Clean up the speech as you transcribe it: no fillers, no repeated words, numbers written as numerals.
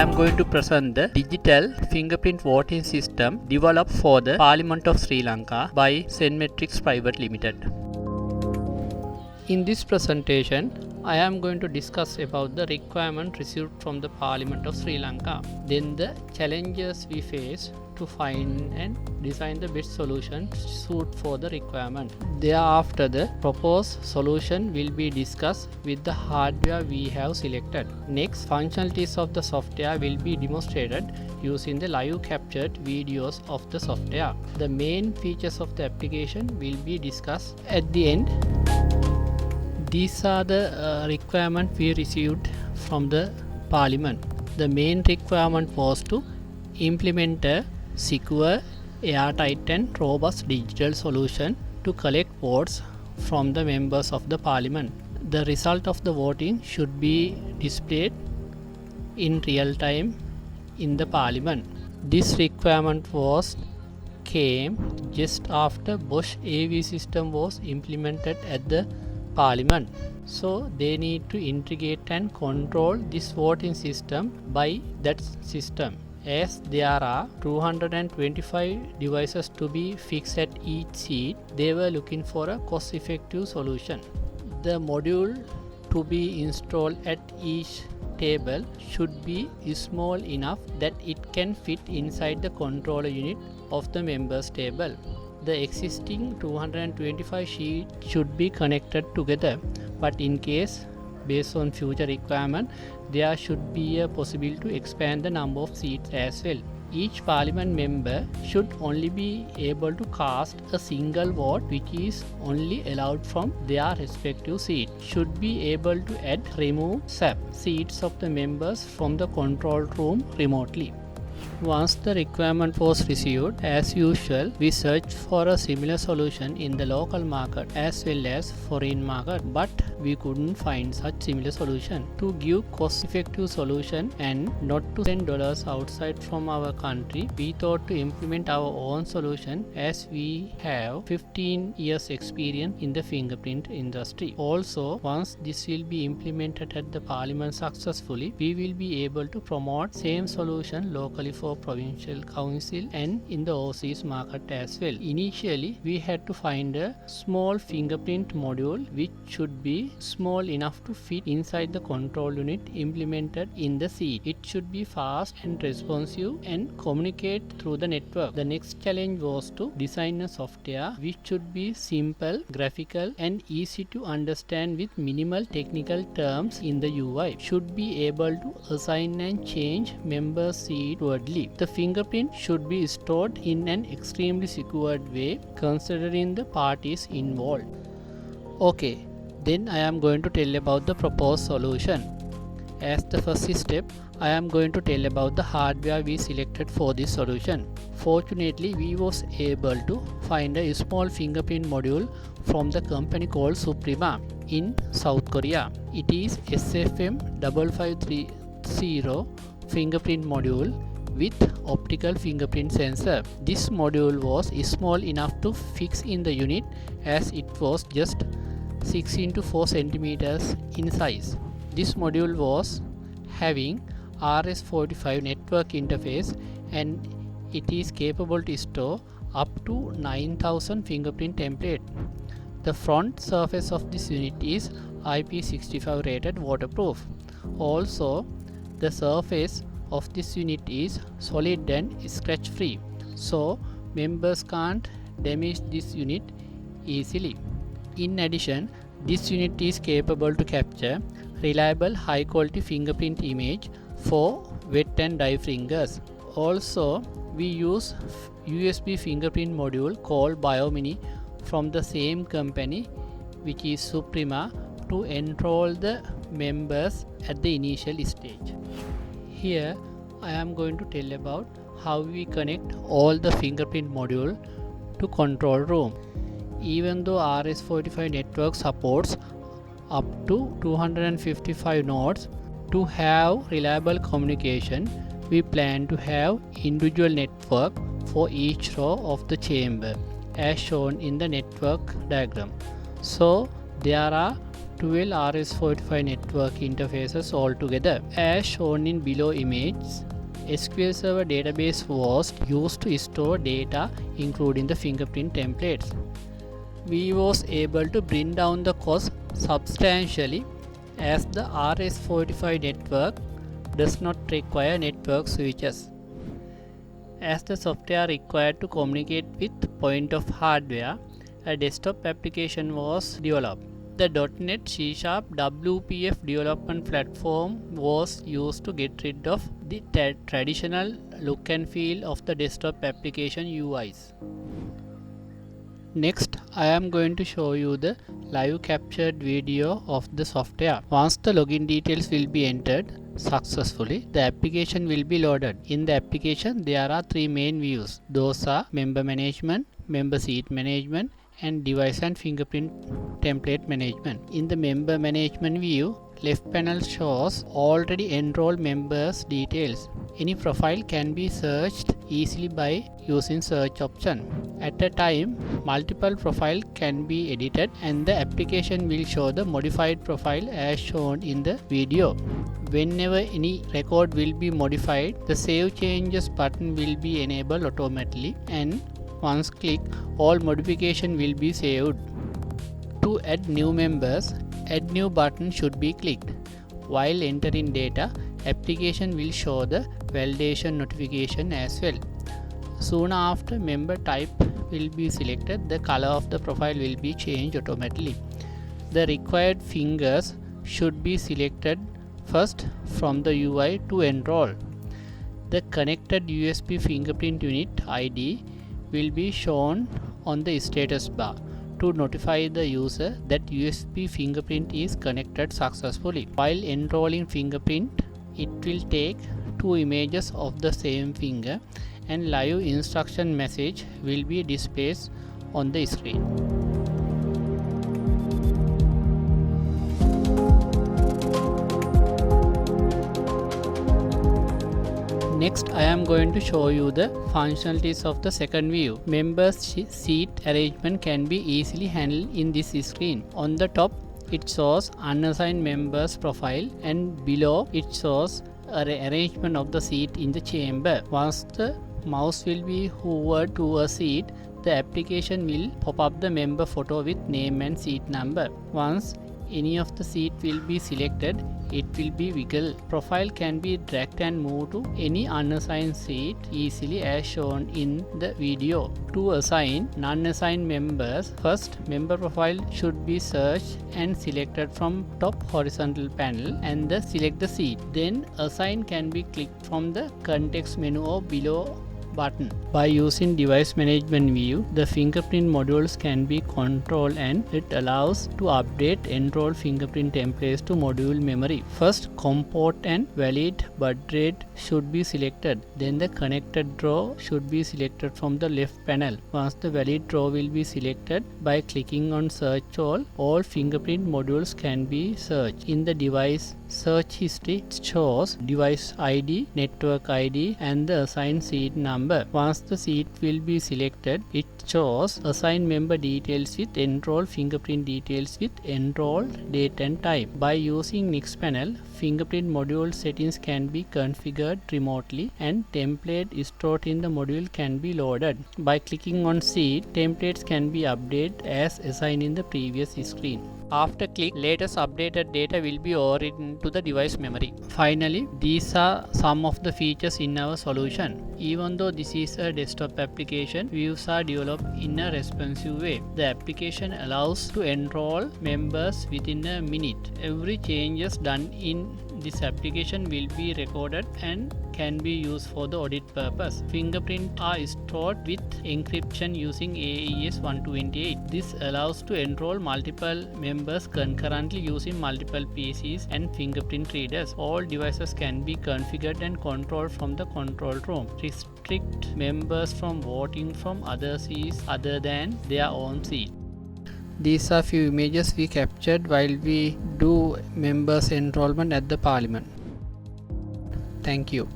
I am going to present the digital fingerprint voting system developed for the Parliament of Sri Lanka by Zenmetrics Private Limited. In this presentation, I am going to discuss about the requirement received from the Parliament of Sri Lanka, then the challenges we face to find and design the best solution suit for the requirement. Thereafter, the proposed solution will be discussed with the hardware we have selected. Next, functionalities of the software will be demonstrated using the live captured videos of the software. The main features of the application will be discussed at the end. These are the requirements we received from the Parliament. The main requirement was to implement a secure, airtight and robust digital solution to collect votes from the members of the Parliament. The result of the voting should be displayed in real time in the Parliament. This requirement came just after Bosch AV system was implemented at the Parliament. So they need to integrate and control this voting system by that system. As there are 225 devices to be fixed at each seat, they were looking for a cost-effective solution. The module to be installed at each table should be small enough that it can fit inside the controller unit of the members table. The existing 225 sheets should be connected together, but in case, based on future requirement, there should be a possibility to expand the number of seats as well. Each Parliament member should only be able to cast a single vote, which is only allowed from their respective seat. Should be able to add, remove, swap seats of the members from the control room remotely. Once the requirement was received, as usual, we searched for a similar solution in the local market as well as foreign market, but we couldn't find such similar solution. To give cost-effective solution and not to send dollars outside from our country, we thought to implement our own solution as we have 15 years experience in the fingerprint industry. Also, once this will be implemented at the Parliament successfully, we will be able to promote same solution locally for provincial council and in the overseas market as well. Initially, we had to find a small fingerprint module which should be small enough to fit inside the control unit implemented in the seat. It should be fast and responsive and communicate through the network. The next challenge was to design a software which should be simple, graphical and easy to understand with minimal technical terms in the UI. Should be able to assign and change member seat wordly. The fingerprint should be stored in an extremely secured way considering the parties involved. Okay, then I am going to tell about the proposed solution. As the first step, I am going to tell about the hardware we selected for this solution. Fortunately, we was able to find a small fingerprint module from the company called Suprema in South Korea. It is SFM5530 fingerprint module with optical fingerprint sensor. This module was small enough to fix in the unit as it was just 6 into 4 centimeters in size. This module was having RS-485 network interface and it is capable to store up to 9000 fingerprint template. The front surface of this unit is IP65 rated waterproof. Also, the surface of this unit is solid and scratch free, so members can't damage this unit easily. In addition, this unit is capable to capture reliable high quality fingerprint image for wet and dry fingers. Also, we use USB fingerprint module called BioMini from the same company, which is Suprema, to enroll the members at the initial stage. Here I am going to tell about how we connect all the fingerprint module to control room. Even though RS-485 network supports up to 255 nodes, to have reliable communication, we plan to have individual network for each row of the chamber as shown in the network diagram. So there are 12 RS-485 network interfaces altogether. As shown in below image, SQL Server database was used to store data including the fingerprint templates. We was able to bring down the cost substantially as the RS-485 network does not require network switches. As the software required to communicate with point of hardware, a desktop application was developed. The .NET C# WPF development platform was used to get rid of the traditional look and feel of the desktop application UIs. Next, I am going to show you the live captured video of the software. Once the login details will be entered successfully, the application will be loaded. In the application, there are three main views. Those are member management, member seat management, and device and fingerprint template management. In the member management view, left panel shows already enrolled members details. Any profile can be searched easily by using search option. At a time, multiple profile can be edited and the application will show the modified profile as shown in the video. Whenever any record will be modified, the Save Changes button will be enabled automatically, and once clicked, all modification will be saved. To add new members, Add New button should be clicked. While entering data, application will show the validation notification as well. Soon after, member type will be selected, the color of the profile will be changed automatically. The required fingers should be selected first from the UI to enroll. The connected USB fingerprint unit ID will be shown on the status bar to notify the user that USB fingerprint is connected successfully. While enrolling fingerprint, it will take two images of the same finger and live instruction message will be displayed on the screen. Next, I am going to show you the functionalities of the second view. Members seat arrangement can be easily handled in this screen. On the top, it shows unassigned members profile, and below it shows arrangement of the seat in the chamber. Once the mouse will be hovered to a seat, the application will pop up the member photo with name and seat number. Once any of the seat will be selected, it will be wiggle. Profile can be dragged and moved to any unassigned seat easily as shown in the video. To assign non-assigned members, first member profile should be searched and selected from top horizontal panel and select the seat. Then assign can be clicked from the context menu or below button. By using device management view, the fingerprint modules can be controlled and it allows to update enrolled fingerprint templates to module memory. First, COM port and valid baud rate should be selected. Then the connected draw should be selected from the left panel. Once the valid draw will be selected, by clicking on search all fingerprint modules can be searched. In the device search history, it shows device ID, network ID and the assigned seat number. Once the seat will be selected, it shows assigned member details with enrolled fingerprint details with enrolled date and time. By using next panel, fingerprint module settings can be configured remotely and template stored in the module can be loaded. By clicking on seat, templates can be updated as assigned in the previous screen. After click, latest updated data will be overwritten to the device memory. Finally, these are some of the features in our solution. Even though this is a desktop application, views are developed in a responsive way. The application allows to enroll members within a minute. Every changes done in this application will be recorded and can be used for the audit purpose. Fingerprints are stored with encryption using AES 128. This allows to enroll multiple members concurrently using multiple PCs and fingerprint readers. All devices can be configured and controlled from the control room. Restrict members from voting from other seats other than their own seat. These are few images we captured while we do members enrollment at the Parliament. Thank you.